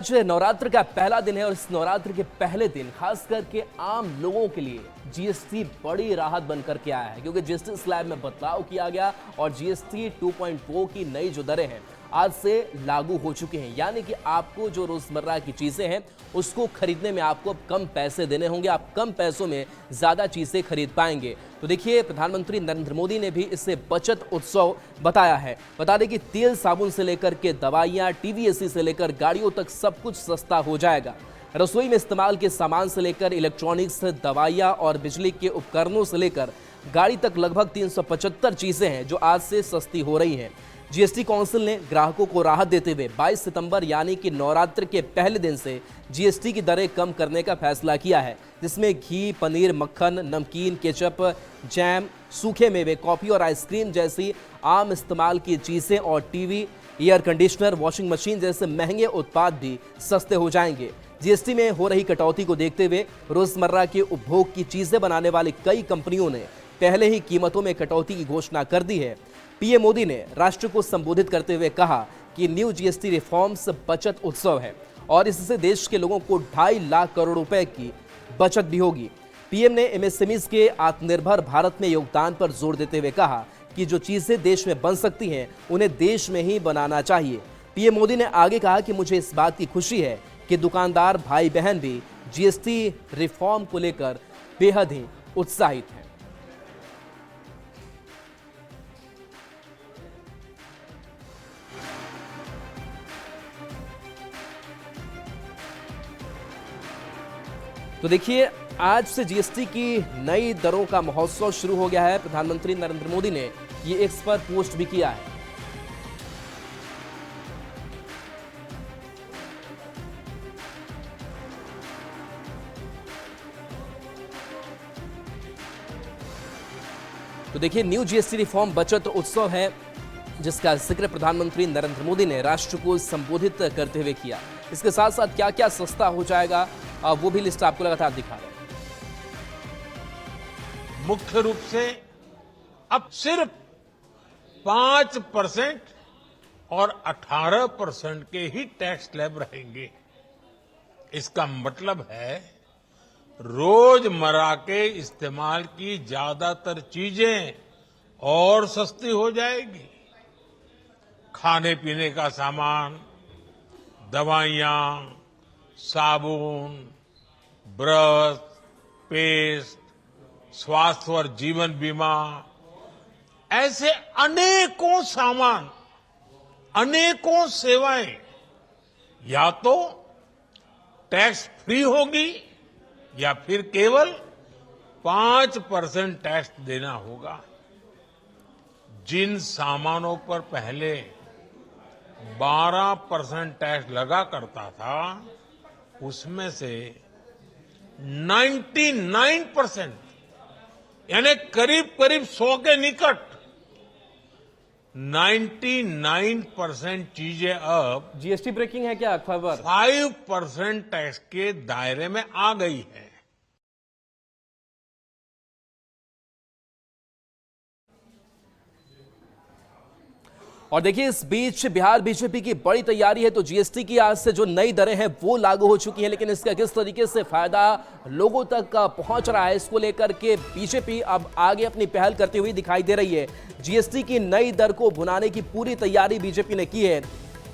आज नवरात्र का पहला दिन है और इस नवरात्र के पहले दिन खास करके आम लोगों के लिए जीएसटी बड़ी राहत बनकर के आया है, क्योंकि जीएसटी स्लैब में बदलाव किया गया और जीएसटी 2.4 की नई जो दरें हैं आज से लागू हो चुके हैं। यानी कि आपको जो रोजमर्रा की चीजें हैं उसको खरीदने में आपको अब कम पैसे देने होंगे, आप कम पैसों में ज्यादा चीजें खरीद पाएंगे। तो देखिए, प्रधानमंत्री नरेंद्र मोदी ने भी इसे बचत उत्सव बताया है। बता दें कि तेल साबुन से लेकर के दवाइयां, टीवी एसी से लेकर गाड़ियों तक सब कुछ सस्ता हो जाएगा। रसोई में इस्तेमाल के सामान से लेकर इलेक्ट्रॉनिक्स, दवाइयां और बिजली के उपकरणों से लेकर गाड़ी तक लगभग 375 चीजें हैं जो आज से सस्ती हो रही हैं। जीएसटी काउंसिल ने ग्राहकों को राहत देते हुए 22 सितंबर यानी कि नवरात्र के पहले दिन से जीएसटी की दरें कम करने का फैसला किया है, जिसमें घी, पनीर, मक्खन, नमकीन, केचप, जैम, सूखे मेवे, कॉफी और आइसक्रीम जैसी आम इस्तेमाल की चीजें और TV, air conditioner, washing machine जैसे महंगे उत्पाद भी सस्ते हो जाएंगे। जीएसटी में हो रही कटौती को देखते हुए रोजमर्रा के उपभोग की चीजें बनाने वाली कई कंपनियों ने पहले ही कीमतों में कटौती की घोषणा कर दी है। पीएम मोदी ने राष्ट्र को संबोधित करते हुए कहा कि न्यू जीएसटी रिफॉर्म्स बचत उत्सव है और इससे देश के लोगों को 2.5 लाख करोड़ रुपए की बचत भी होगी। पीएम ने एमएसएमईज के आत्मनिर्भर भारत में योगदान पर जोर देते हुए कहा कि जो चीजें देश में बन सकती हैं उन्हें देश में ही बनाना चाहिए। पीएम मोदी ने आगे कहा कि मुझे इस बात की खुशी है कि दुकानदार भाई बहन भी जीएसटी रिफॉर्म को लेकर बेहद ही उत्साहित हैं। तो देखिए, आज से जीएसटी की नई दरों का महोत्सव शुरू हो गया है। प्रधानमंत्री नरेंद्र मोदी ने ये एक्स पर पोस्ट भी किया है। तो देखिए, न्यू जीएसटी रिफॉर्म बचत उत्सव है जिसका जिक्र प्रधानमंत्री नरेंद्र मोदी ने राष्ट्र को संबोधित करते हुए किया। इसके साथ साथ क्या क्या सस्ता हो जाएगा वो भी लिस्ट आपको लगातार दिखा रहे हैं। मुख्य रूप से अब सिर्फ 5% और 18% के ही टैक्स स्लैब रहेंगे। इसका मतलब है रोजमर्रा के इस्तेमाल की ज्यादातर चीजें और सस्ती हो जाएगी। खाने पीने का सामान, दवाइयां, साबुन, ब्रश, पेस्ट, स्वास्थ्य और जीवन बीमा, ऐसे अनेकों सामान, अनेकों सेवाएं या तो टैक्स फ्री होगी या फिर केवल 5% टैक्स देना होगा। जिन सामानों पर पहले 12% टैक्स लगा करता था उसमें से 99% यानी करीब करीब 100 के निकट 99% चीजें अब जीएसटी ब्रेकिंग है क्या खबर? 5% टैक्स के दायरे में आ गई है। और देखिए, इस बीच बिहार बीजेपी की बड़ी तैयारी है। तो जीएसटी की आज से जो नई दरें हैं वो लागू हो चुकी हैं, लेकिन इसका किस तरीके से फायदा लोगों तक पहुंच रहा है इसको लेकर के बीजेपी अब आगे अपनी पहल करती हुई दिखाई दे रही है। जीएसटी की नई दर को भुनाने की पूरी तैयारी बीजेपी ने की है।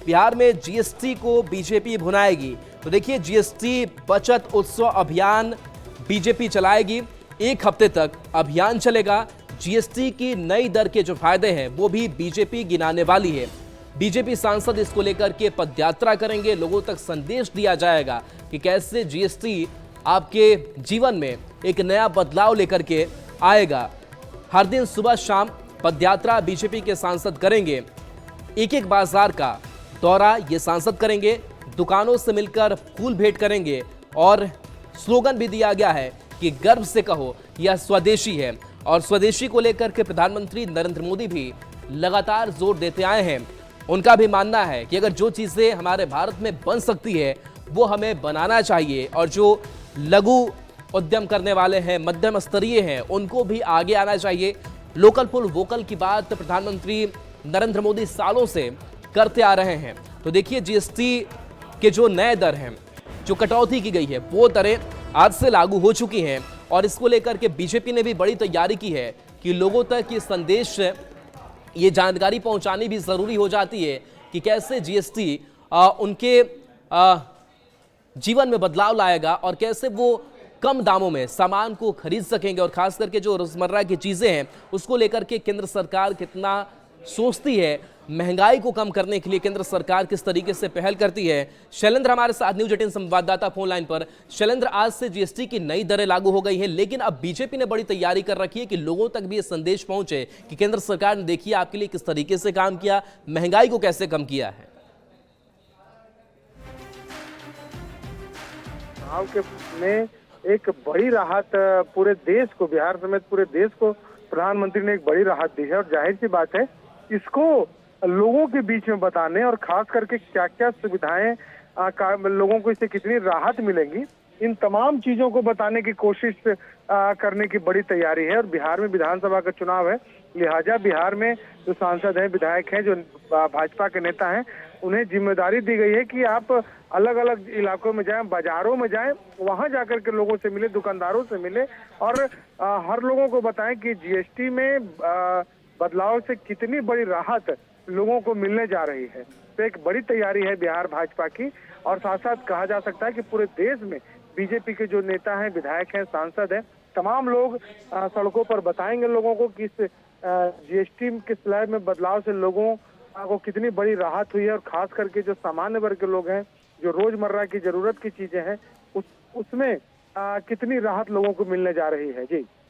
बिहार में जीएसटी को बीजेपी भुनाएगी। तो देखिए, जीएसटी बचत उत्सव अभियान बीजेपी चलाएगी। 1 हफ्ते तक अभियान चलेगा। जीएसटी की नई दर के जो फायदे हैं वो भी बीजेपी गिनाने वाली है। बीजेपी सांसद इसको लेकर के पदयात्रा करेंगे। लोगों तक संदेश दिया जाएगा कि कैसे जीएसटी आपके जीवन में एक नया बदलाव लेकर के आएगा। हर दिन सुबह शाम पदयात्रा बीजेपी के सांसद करेंगे। एक बाजार का दौरा ये सांसद करेंगे। दुकानों से मिलकर फूल भेंट करेंगे और स्लोगन भी दिया गया है कि गर्व से कहो यह स्वदेशी है। और स्वदेशी को लेकर के प्रधानमंत्री नरेंद्र मोदी भी लगातार जोर देते आए हैं। उनका भी मानना है कि अगर जो चीजें हमारे भारत में बन सकती है वो हमें बनाना चाहिए और जो लघु उद्यम करने वाले हैं, मध्यम स्तरीय हैं, उनको भी आगे आना चाहिए। लोकल फॉर वोकल की बात प्रधानमंत्री नरेंद्र मोदी सालों से करते आ रहे हैं। तो देखिए, जीएसटी के जो नए दर हैं, जो कटौती की गई है, वो दरें आज से लागू हो चुकी हैं और इसको लेकर के बीजेपी ने भी बड़ी तैयारी की है कि लोगों तक ये संदेश, ये जानकारी पहुंचानी भी जरूरी हो जाती है कि कैसे जीएसटी उनके जीवन में बदलाव लाएगा और कैसे वो कम दामों में सामान को खरीद सकेंगे और खास करके जो रोजमर्रा की चीजें हैं उसको लेकर के केंद्र सरकार कितना सोचती है, महंगाई को कम करने के लिए केंद्र सरकार किस तरीके से पहल करती है। शैलेंद्र हमारे साथ न्यूज 18 संवाददाता फोन लाइन पर। शैलेंद्र, आज से जीएसटी की नई दरें लागू हो गई हैं, लेकिन अब बीजेपी ने बड़ी तैयारी कर रखी है कि लोगों तक भी ये संदेश पहुंचे कि केंद्र सरकार ने देखिए आपके लिए किस तरीके से काम किया, महंगाई को कैसे कम किया है। में एक बड़ी राहत पूरे देश को, बिहार समेत पूरे देश को प्रधानमंत्री ने एक बड़ी राहत दी है और जाहिर सी बात है इसको लोगों के बीच में बताने और खास करके क्या क्या सुविधाएं लोगों को इससे कितनी राहत मिलेंगी, इन तमाम चीजों को बताने की कोशिश करने की बड़ी तैयारी है। और बिहार में विधानसभा का चुनाव है, लिहाजा बिहार में जो सांसद हैं, विधायक हैं, जो भाजपा के नेता हैं, उन्हें जिम्मेदारी दी गई है कि आप अलग अलग इलाकों में जाएं, बाजारों में जाएं, वहां जाकर के लोगों से मिले, दुकानदारों से मिले और हर लोगों को बताएं कि जीएसटी में बदलाव से कितनी बड़ी राहत लोगों को मिलने जा रही है। तो एक बड़ी तैयारी है बिहार भाजपा की और साथ साथ कहा जा सकता है कि पूरे देश में बीजेपी के जो नेता हैं, विधायक हैं, सांसद हैं, तमाम लोग सड़कों पर बताएंगे लोगों को कि इस जीएसटी के स्लैब में बदलाव से लोगों को कितनी बड़ी राहत हुई है और खास करके जो सामान्य वर्ग के लोग हैं, जो रोजमर्रा की जरूरत की चीजें हैं, उसमें कितनी राहत लोगों को मिलने जा रही है।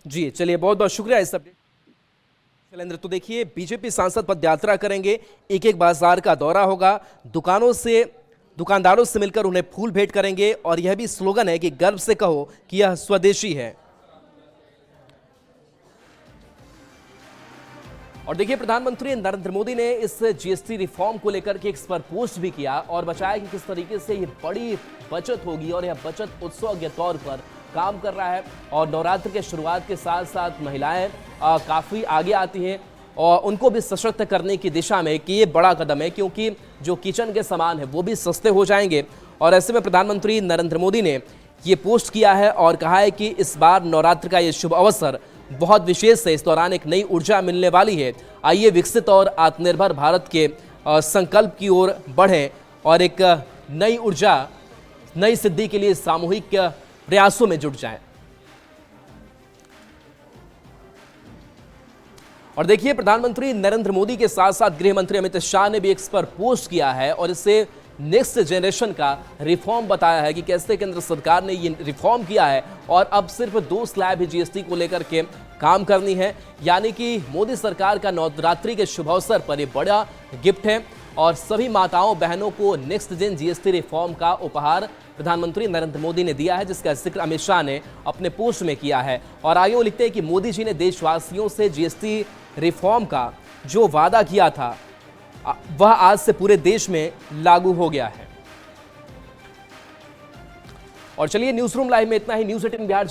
जी चलिए, बहुत बहुत शुक्रिया इस सब। शैलेंद्र, तो देखिए बीजेपी सांसद पद यात्रा करेंगे, एक एक बाजार का दौरा होगा, दुकानदारों से मिलकर उन्हें फूल भेंट करेंगे और यह भी स्लोगन है कि गर्व से कहो कि यह स्वदेशी है। और देखिए प्रधानमंत्री नरेंद्र मोदी ने इस जीएसटी रिफॉर्म को लेकर के एक पर पोस्ट भी किया और बताया कि किस तरीके से ये बड़ी बचत होगी और यह बचत उत्सव के तौर पर काम कर रहा है। और नवरात्र के शुरुआत के साथ साथ महिलाएं काफ़ी आगे आती हैं और उनको भी सशक्त करने की दिशा में कि ये बड़ा कदम है, क्योंकि जो किचन के सामान है वो भी सस्ते हो जाएंगे। और ऐसे में प्रधानमंत्री नरेंद्र मोदी ने ये पोस्ट किया है और कहा है कि इस बार नवरात्र का ये शुभ अवसर बहुत विशेष है, इस दौरान एक नई ऊर्जा मिलने वाली है। आइए विकसित और आत्मनिर्भर भारत के संकल्प की ओर बढ़ें और एक नई ऊर्जा, नई सिद्धि के लिए सामूहिक प्रयासों में जुट जाएं। और देखिए प्रधानमंत्री नरेंद्र मोदी के साथ साथ गृह मंत्री अमित शाह ने भी एक पर पोस्ट किया है और इसे नेक्स्ट जनरेशन का रिफॉर्म बताया है कि कैसे केंद्र सरकार ने ये रिफॉर्म किया है और अब सिर्फ 2 स्लैब ही जीएसटी को लेकर के काम करनी है। यानी कि मोदी सरकार का नवरात्रि के शुभ अवसर पर ये बड़ा गिफ्ट है और सभी माताओं बहनों को नेक्स्ट जेन जीएसटी रिफॉर्म का उपहार प्रधानमंत्री नरेंद्र मोदी ने दिया है, जिसका जिक्र अमित शाह ने अपने पोस्ट में किया है। और आगे वो लिखते हैं कि मोदी जी ने देशवासियों से जीएसटी रिफॉर्म का जो वादा किया था वह आज से पूरे देश में लागू हो गया है। और चलिए न्यूज़ रूम लाइव में इतना ही। न्यूज़ 18 बिहार